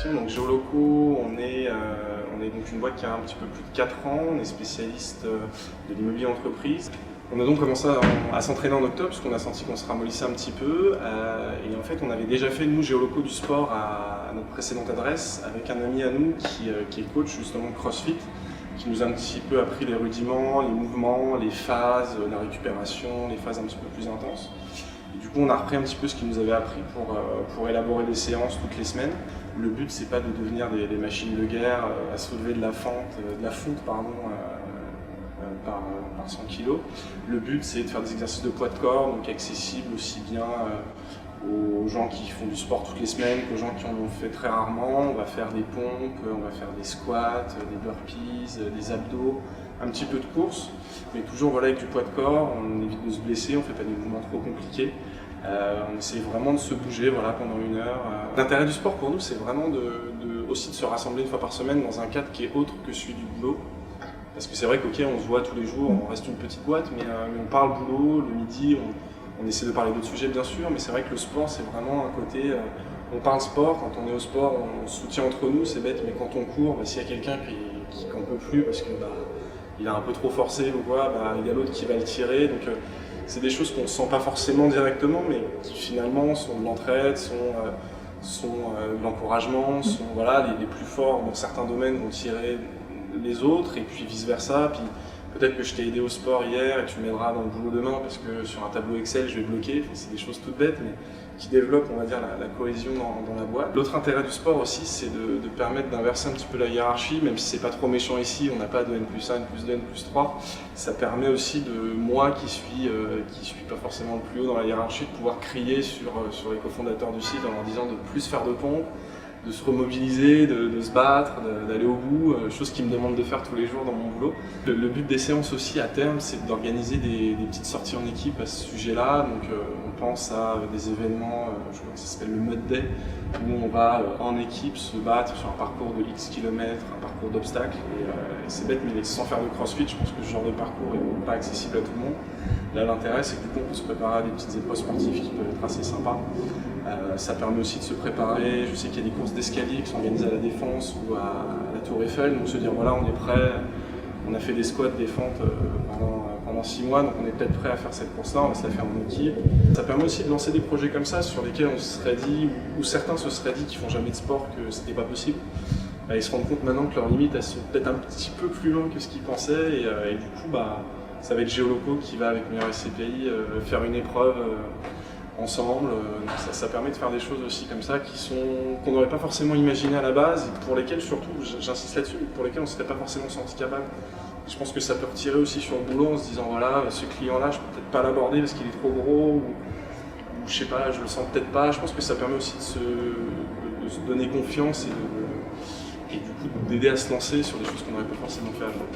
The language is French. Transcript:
Donc Géoloco, on est donc une boîte qui a un petit peu plus de 4 ans, on est spécialiste de l'immobilier entreprise. On a donc commencé à s'entraîner en octobre parce qu'on a senti qu'on se ramollissait un petit peu et en fait on avait déjà fait nous Géoloco du sport à notre précédente adresse avec un ami à nous qui est coach justement de CrossFit, qui nous a un petit peu appris les rudiments, les mouvements, les phases, la récupération, les phases un petit peu plus intenses. Et du coup, on a repris un petit peu ce qu'il nous avait appris pour élaborer des séances toutes les semaines. Le but, c'est pas de devenir des machines de guerre à soulever de la fonte par 100 kg. Le but, c'est de faire des exercices de poids de corps, donc accessibles aussi bien aux gens qui font du sport toutes les semaines qu'aux gens qui en ont fait très rarement. On va faire des pompes, on va faire des squats, des burpees, des abdos, un petit peu de course, mais toujours voilà, avec du poids de corps. On évite de se blesser, on ne fait pas des mouvements trop compliqués. On essaie vraiment de se bouger voilà, pendant 1 heure. L'intérêt du sport pour nous, c'est vraiment aussi de se rassembler 1 fois par semaine dans un cadre qui est autre que celui du boulot. Parce que c'est vrai qu'ok, on se voit tous les jours, on reste une petite boîte, mais on parle boulot, le midi, on essaie de parler d'autres sujets bien sûr, mais c'est vrai que le sport, c'est vraiment un côté... on parle sport, quand on est au sport, on se soutient entre nous, c'est bête, mais quand on court, s'il y a quelqu'un qui n'en peut plus parce que il a un peu trop forcé ou quoi, il y a l'autre qui va le tirer. Donc c'est des choses qu'on ne sent pas forcément directement, mais qui finalement sont de l'entraide, sont de l'encouragement, sont voilà, les plus forts dans certains domaines vont tirer les autres, et puis vice versa. Puis peut-être que je t'ai aidé au sport hier et tu m'aideras dans le boulot demain parce que sur un tableau Excel je vais bloquer. Enfin, c'est des choses toutes bêtes mais qui développent, on va dire, la cohésion dans la boîte. L'autre intérêt du sport aussi, c'est de permettre d'inverser un petit peu la hiérarchie, même si c'est pas trop méchant ici, on n'a pas de N+1, N+2, N+3. Ça permet aussi de moi qui suis pas forcément le plus haut dans la hiérarchie, de pouvoir crier sur les cofondateurs du site en leur disant de plus faire de pompes, de se remobiliser, de se battre, d'aller au bout, chose qu'ils me demandent de faire tous les jours dans mon boulot. Le but des séances aussi à terme, c'est d'organiser des petites sorties en équipe à ce sujet-là. Donc on pense à des événements, je crois que ça s'appelle le Mud Day, où on va en équipe se battre sur un parcours de X kilomètres, un parcours d'obstacles. Et c'est bête, mais sans faire de crossfit, je pense que ce genre de parcours n'est pas accessible à tout le monde. Là, l'intérêt, c'est que du coup, on peut se préparer à des petites épreuves sportives qui peuvent être assez sympas. Ça permet aussi de se préparer. Je sais qu'il y a des courses d'escalier qui sont organisées à la Défense ou à la Tour Eiffel, donc se dire voilà, on est prêt, on a fait des squats, des fentes pendant 6 mois, donc on est peut-être prêt à faire cette course-là, on va se la faire en équipe. Ça permet aussi de lancer des projets comme ça sur lesquels on se serait dit, ou certains se seraient dit qui font jamais de sport, que c'était pas possible. Ils se rendent compte maintenant que leurs limites elles sont peut-être un petit peu plus loin que ce qu'ils pensaient, et du coup ça va être Géoloco qui va avec Meilleur SCPI faire une épreuve ensemble. Ça permet de faire des choses aussi comme ça qu'on n'aurait pas forcément imaginé à la base et pour lesquelles surtout, j'insiste là-dessus, pour lesquelles on ne serait pas forcément senti capable. Je pense que ça peut retirer aussi sur le boulot en se disant voilà, ce client-là, je peux peut-être pas l'aborder parce qu'il est trop gros ou je sais pas, je le sens peut-être pas. Je pense que ça permet aussi de se donner confiance et du coup d'aider à se lancer sur des choses qu'on n'aurait pas forcément fait avant.